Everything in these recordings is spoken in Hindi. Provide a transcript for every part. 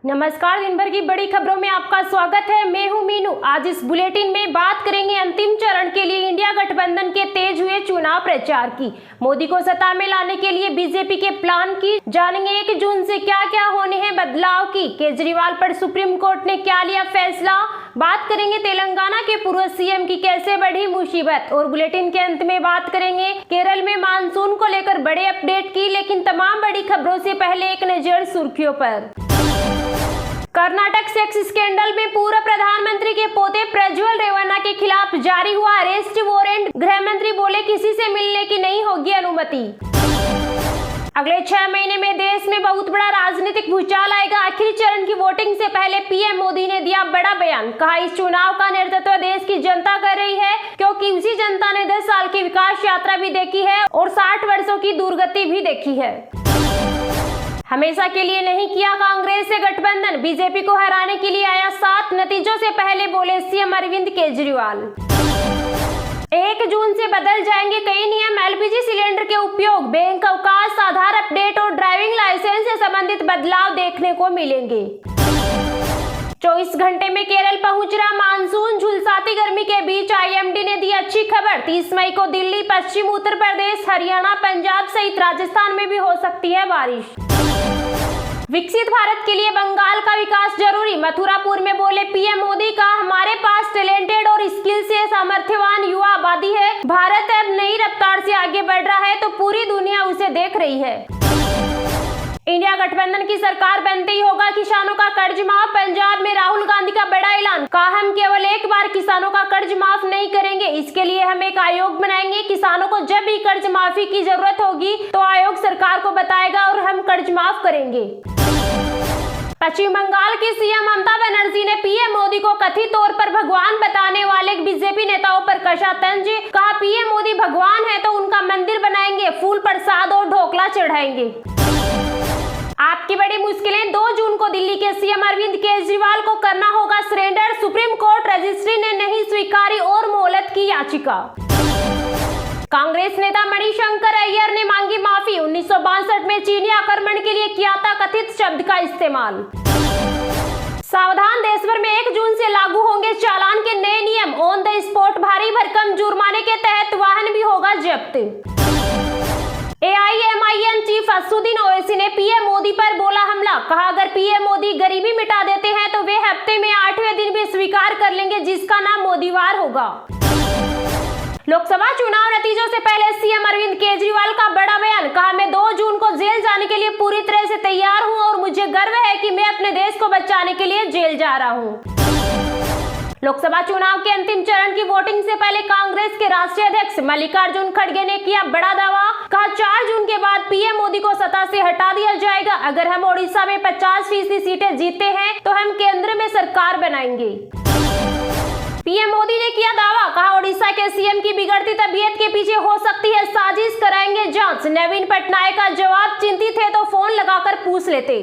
नमस्कार, दिन भर की बड़ी खबरों में आपका स्वागत है। मैं हूं मीनू। आज इस बुलेटिन में बात करेंगे अंतिम चरण के लिए इंडिया गठबंधन के तेज हुए चुनाव प्रचार की, मोदी को सत्ता में लाने के लिए बीजेपी के प्लान की, जानेंगे 1 जून से क्या क्या होने हैं बदलाव की, केजरीवाल पर सुप्रीम कोर्ट ने क्या लिया फैसला, बात करेंगे तेलंगाना के पूर्व सीएम की कैसे बढ़ी मुसीबत, और बुलेटिन के अंत में बात करेंगे केरल में मानसून को लेकर बड़े अपडेट की। लेकिन तमाम बड़ी खबरों से पहले एक नजर सुर्खियों पर। कर्नाटक सेक्स स्कैंडल में पूर्व प्रधानमंत्री के पोते प्रज्वल रेवन्ना के खिलाफ जारी हुआ अरेस्ट वारंट, गृह मंत्री बोले किसी से मिलने की नहीं होगी अनुमति। अगले 6 महीने में देश में बहुत बड़ा राजनीतिक भूचाल आएगा, आखिरी चरण की वोटिंग से पहले पीएम मोदी ने दिया बड़ा बयान, कहा इस चुनाव का नेतृत्व देश की जनता कर रही है, क्योंकि उसी जनता ने 10 साल की विकास यात्रा भी देखी है और 60 वर्षों की दुर्गति भी देखी है। हमेशा के लिए नहीं किया कांग्रेस से गठबंधन, बीजेपी को हराने के लिए आया 7 नतीजों से पहले बोले सीएम अरविंद केजरीवाल। 1 जून से बदल जाएंगे कई नियम, एलपीजी सिलेंडर के उपयोग, बैंक अवकाश, आधार अपडेट और ड्राइविंग लाइसेंस से संबंधित बदलाव देखने को मिलेंगे। 24 घंटे में केरल पहुंच रहा मानसून, झुलसाती गर्मी के बीच आईएमडी ने दी अच्छी खबर, 30 मई को दिल्ली, पश्चिम उत्तर प्रदेश, हरियाणा, पंजाब सहित राजस्थान में भी हो सकती है बारिश। विकसित भारत के लिए बंगाल का विकास जरूरी, मथुरापुर में बोले पीएम मोदी, का हमारे पास टैलेंटेड और स्किल से सामर्थ्यवान युवा आबादी है, भारत अब नई रफ्तार से आगे बढ़ रहा है तो पूरी दुनिया उसे देख रही है। इंडिया गठबंधन की सरकार बनते ही होगा किसानों का कर्ज माफ, पंजाब में राहुल गांधी का बड़ा ऐलान, कहा हम केवल एक बार किसानों का कर्ज माफ नहीं करेंगे, इसके लिए हम एक आयोग बनाएंगे, किसानों को जब भी कर्ज माफी की जरूरत होगी तो आयोग सरकार को बताएगा और हम कर्ज माफ करेंगे। पश्चिम बंगाल की सीएम ममता बनर्जी ने पीएम मोदी को कथित तौर पर भगवान बताने वाले बीजेपी नेताओं पर कसा तंज, कहा पीएम मोदी भगवान है तो उनका मंदिर बनाएंगे, फूल प्रसाद और ढोकला चढ़ाएंगे। आपकी बड़ी मुश्किलें, 2 जून को दिल्ली के सीएम अरविंद केजरीवाल को करना होगा सरेंडर, सुप्रीम कोर्ट रजिस्ट्री ने नहीं स्वीकारी और मोहलत की याचिका। कांग्रेस नेता मणिशंकर अय्यर ने मांगी माफी, 1962 में चीनी आक्रमण के लिए किया था कथित शब्द का इस्तेमाल। सावधान, देश भर में 1 जून से लागू होंगे चालान के नए नियम, ऑन द स्पॉट भारी भरकम जुर्माने के तहत वाहन भी होगा जब्त। एआईएमआईएम चीफ असदुद्दीन ओवैसी ने पीएम मोदी पर बोला हमला, कहा अगर पीएम मोदी गरीबी मिटा देते हैं तो वे हफ्ते में 8वें दिन भी स्वीकार कर लेंगे जिसका नाम मोदीवार होगा। लोकसभा चुनाव नतीजों से पहले सीएम अरविंद केजरीवाल का बड़ा बयान, कहा मैं 2 जून को जेल जाने के लिए पूरी तरह से तैयार हूं और मुझे गर्व है कि मैं अपने देश को बचाने के लिए जेल जा रहा हूं। लोकसभा चुनाव के अंतिम चरण की वोटिंग से पहले कांग्रेस के राष्ट्रीय अध्यक्ष मल्लिकार्जुन खड़गे ने किया बड़ा दावा, कहा 4 जून के बाद पीएम मोदी को सत्ता से हटा दिया जाएगा, अगर हम ओडिशा में 50% सीटें जीते हैं तो हम केंद्र में सरकार बनाएंगे। पीएम मोदी ने किया दावा, कहा ओडिशा के सीएम की बिगड़ती तबीयत के पीछे हो सकती है साजिश, कराएंगे जांच। नवीन पटनायक का जवाब, चिंतित है तो फोन लगाकर पूछ लेते।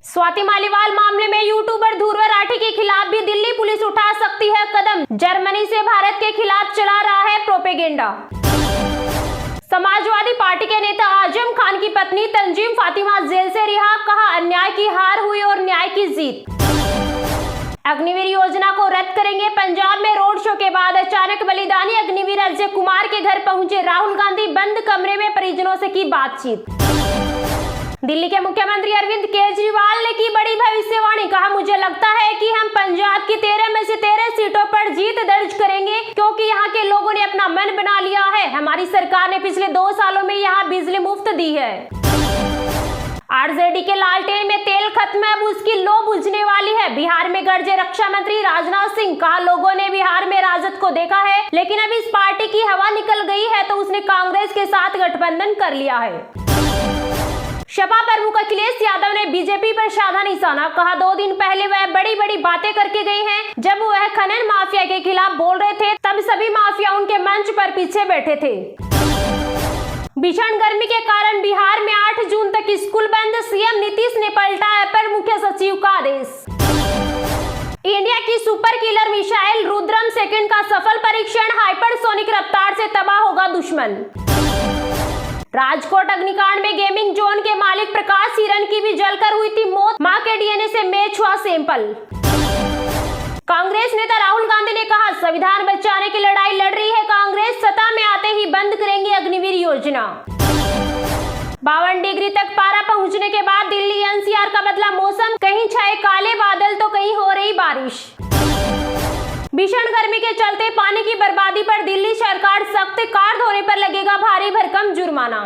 स्वाति मालीवाल मामले में यूट्यूबर ध्रुव राठी के खिलाफ भी दिल्ली पुलिस उठा सकती है कदम, जर्मनी से भारत के खिलाफ चला रहा है प्रोपेगेंडा। समाजवादी पार्टी के नेता आजम खान की पत्नी तंजीम फातिमा जेल से रिहा, कहा अन्याय की हार हुई और न्याय की जीत। अग्निवीर योजना को रद्द करेंगे, पंजाब में रोड शो के बाद अचानक बलिदानी अग्निवीर अजय कुमार के घर पहुंचे राहुल गांधी, बंद कमरे में परिजनों से की बातचीत। दिल्ली के मुख्यमंत्री अरविंद केजरीवाल ने की बड़ी भविष्यवाणी, कहा मुझे लगता है कि हम पंजाब की 13 में से 13 सीटों पर जीत दर्ज करेंगे, क्योंकि यहाँ के लोगों ने अपना मन बना लिया है, हमारी सरकार ने पिछले 2 सालों में यहाँ बिजली मुफ्त दी है। आरजेडी के लालटेन में तेल खत्म, अब उसकी लो बुझने वाली है, बिहार में गरजे रक्षा मंत्री राजनाथ सिंह, कहा लोगों ने बिहार में राजद को देखा है लेकिन अब इस पार्टी की हवा निकल गई है तो उसने कांग्रेस के साथ गठबंधन कर लिया है। सपा प्रमुख अखिलेश यादव ने बीजेपी पर साधा निशाना, कहा 2 दिन पहले वह बड़ी बड़ी बातें करके गए हैं, जब वह खनन माफिया के खिलाफ बोल रहे थे तब सभी माफिया उनके मंच पर पीछे बैठे थे। भीषण गर्मी के कारण बिहार में 8 जून तक स्कूल बंद, सीएम नीतीश ने पलटा अपर मुख्य सचिव का आदेश। इंडिया की super killer missile Rudram second का सफल परीक्षण, हाइपरसोनिक रफ्तार से तबाह होगा दुश्मन। राजकोट अग्निकांड में गेमिंग जोन के मालिक प्रकाश हिरन की भी जलकर हुई थी मौत, मां के डीएनए से मैच हुआ सैंपल। कांग्रेस नेता राहुल गांधी ने कहा, संविधान बचाने की लड़ाई लड़ रही है कांग्रेस, सत्ता में आते ही बंद करेंगे अग्निवीर योजना। 52 डिग्री तक पारा पहुंचने के बाद दिल्ली एनसीआर का बदला मौसम, कहीं छाए काले बादल तो कहीं हो रही बारिश। भीषण गर्मी के चलते पानी की बर्बादी पर दिल्ली सरकार सख्त, कार धोने पर लगेगा भारी भरकम जुर्माना।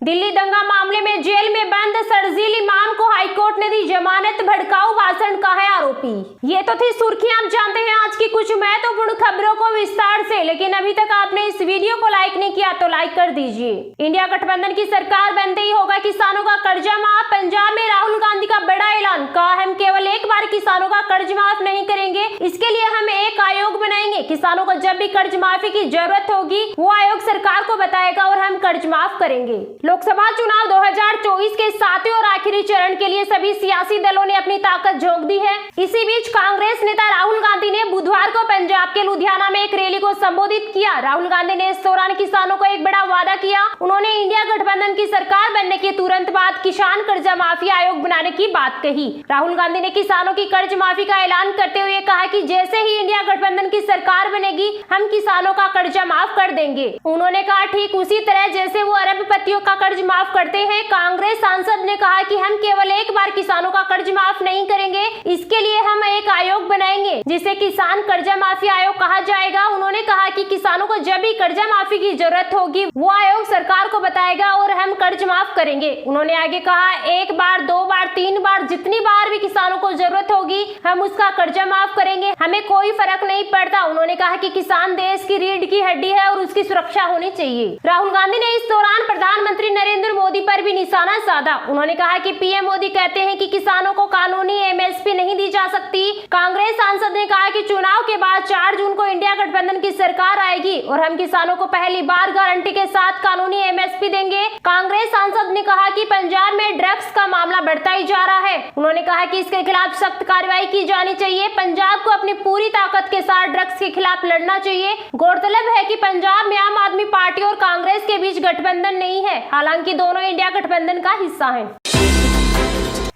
दिल्ली दंगा मामले में जेल में बंद शर्जील इमाम को हाईकोर्ट ने दी जमानत, भड़काऊ भाषण का है आरोपी। ये तो थी सुर्खियां। आप जानते हैं आज की कुछ महत्वपूर्ण खबरों को विस्तार से, लेकिन अभी तक आपने इस वीडियो को लाइक नहीं किया तो लाइक कर दीजिए। इंडिया गठबंधन की सरकार बनते ही होगा किसानों का कर्जा माफ। पंजाब में राहुल गांधी का बड़ा ऐलान, कहा हम केवल एक बार किसानों का कर्ज माफ नहीं करेंगे, इसके लिए हम एक आयोग बनाएंगे। किसानों को जब भी कर्ज माफी की जरूरत होगी वो आयोग सरकार को बताएगा और हम कर्ज माफ करेंगे। लोकसभा चुनाव 2024 के सातवें और आखिरी चरण के लिए सभी सियासी दलों ने अपनी ताकत झोंक दी है। इसी बीच कांग्रेस नेता राहुल गांधी ने बुधवार को पंजाब के लुधियाना में एक रैली को संबोधित किया। राहुल गांधी ने इस दौरान किसानों को एक बड़ा वादा किया। उन्होंने इंडिया गठबंधन की सरकार बनने के तुरंत बाद किसान कर्जा माफी आयोग बनाने की बात कही। राहुल गांधी ने किसानों की कर्ज माफी का ऐलान करते हुए कहा कि जैसे ही इंडिया गठबंधन की सरकार बनेगी हम किसानों का कर्जा माफ कर देंगे। उन्होंने कहा, ठीक उसी तरह जैसे वो अरबपतियों का कर्ज माफ करते हैं। कांग्रेस सांसद ने कहा कि हम केवल एक बार किसानों का कर्ज माफ नहीं करेंगे, इसके लिए हम एक आयोग बनाएंगे जिसे किसान कर्जा माफी आयोग कहा जाएगा। उन्होंने कहा कि किसानों को जब भी कर्जा माफी की जरूरत होगी वो आयोग सरकार को बताएगा और हम कर्ज माफ करेंगे। उन्होंने आगे कहा, एक बार, 2 बार, 3 बार, जितनी बार भी किसानों को जरूरत होगी हम उसका कर्जा माफ करेंगे, हमें कोई फर्क नहीं पड़ता। उन्होंने कहा कि किसान देश की रीढ़ की हड्डी है और उसकी सुरक्षा होनी चाहिए। राहुल गांधी ने इस दौरान प्रधानमंत्री नरेंद्र मोदी पर भी निशाना साधा। उन्होंने कहा कि पीएम मोदी कहते हैं कि किसानों को कानूनी एमएसपी नहीं दी जा सकती। कांग्रेस सांसद ने कहा कि चुनाव के बाद 4 जून को इंडिया गठबंधन की सरकार आएगी और हम किसानों को पहली बार गारंटी के साथ कानूनी एमएसपी देंगे। कांग्रेस सांसद ने कहा कि पंजाब में ड्रग्स का मामला बढ़ता ही जा रहा है। उन्होंने कहा कि इसके खिलाफ सख्त कार्रवाई की जानी चाहिए। पंजाब को अपनी पूरी ताकत के साथ ड्रग्स के खिलाफ लड़ना चाहिए। गौरतलब है कि पंजाब में आम आदमी पार्टी और कांग्रेस के बीच गठबंधन नहीं है, हालांकि दोनों इंडिया गठबंधन का हिस्सा है।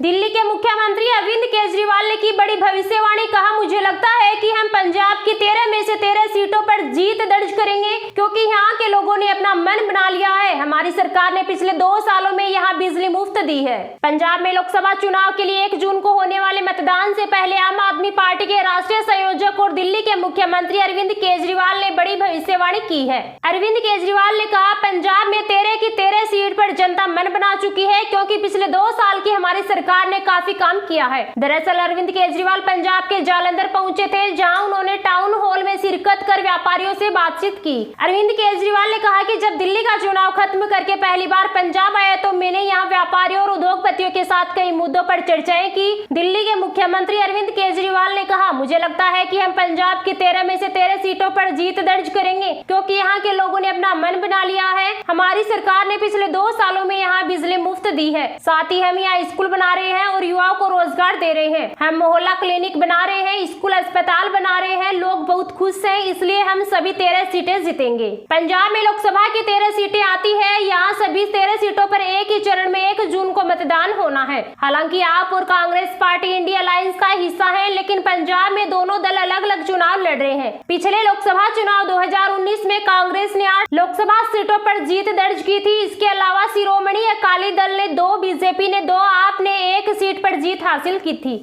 दिल्ली के मुख्यमंत्री अरविंद केजरीवाल ने की बड़ी भविष्यवाणी, कहा मुझे लगता है कि हम पंजाब की 13 में से 13 सीटों पर जीत दर्ज करेंगे क्योंकि यहाँ के लोगों ने अपना मन बना लिया है। हमारी सरकार ने पिछले 2 सालों में यहाँ बिजली मुफ्त दी है। पंजाब में लोकसभा चुनाव के लिए 1 जून को होने वाले मतदान से पहले आम आदमी पार्टी के राष्ट्रीय संयोजक और दिल्ली के मुख्यमंत्री अरविंद केजरीवाल ने बड़ी भविष्यवाणी की है। अरविंद केजरीवाल ने कहा, पंजाब में 13 की 13 सीट पर जनता मन बना चुकी है क्योंकि पिछले 2 साल की हमारी सरकार ने काफी काम किया है। दरअसल अरविंद केजरीवाल पंजाब के जालंधर पहुंचे थे, जहां उन्होंने टाउन हॉल में शिरकत कर व्यापारियों से बातचीत की। अरविंद केजरीवाल ने कहा कि जब दिल्ली का चुनाव खत्म करके पहली बार पंजाब आया तो मैंने यहां व्यापारियों और उद्योगपतियों के साथ कई मुद्दों पर चर्चाएं की। दिल्ली के मुख्यमंत्री अरविंद केजरीवाल ने कहा, मुझे लगता है कि हम पंजाब की 13 में से 13 सीटों पर जीत दर्ज करेंगे क्योंकि यहाँ के लोगों ने अपना मन बना लिया है। हमारी सरकार ने पिछले 2 सालों में यहाँ बिजली मुफ्त दी है, साथ ही हम यहाँ स्कूल बना रहे हैं और युवाओं को रोजगार दे रहे हैं। हम मोहल्ला क्लिनिक बना रहे हैं, स्कूल अस्पताल बना रहे हैं, लोग बहुत खुश हैं, इसलिए हम सभी 13 सीटें जीतेंगे। पंजाब में लोकसभा की 13 सीटें आती है। यहाँ सभी 13 सीटों पर एक ही चरण में 1 जून को मतदान होना है। हालांकि आप और कांग्रेस पार्टी इंडिया अलायंस का हिस्सा है, लेकिन पंजाब में दोनों दल अलग अलग चुनाव लड़ रहे हैं। पिछले लोकसभा चुनाव 2019 में कांग्रेस ने 8 लोकसभा सीटों पर जीत दर्ज की थी। इसके अलावा शिरोमणि अकाली दल ने 2, बीजेपी ने 2, आप ने 1 सीट पर जीत हासिल की थी।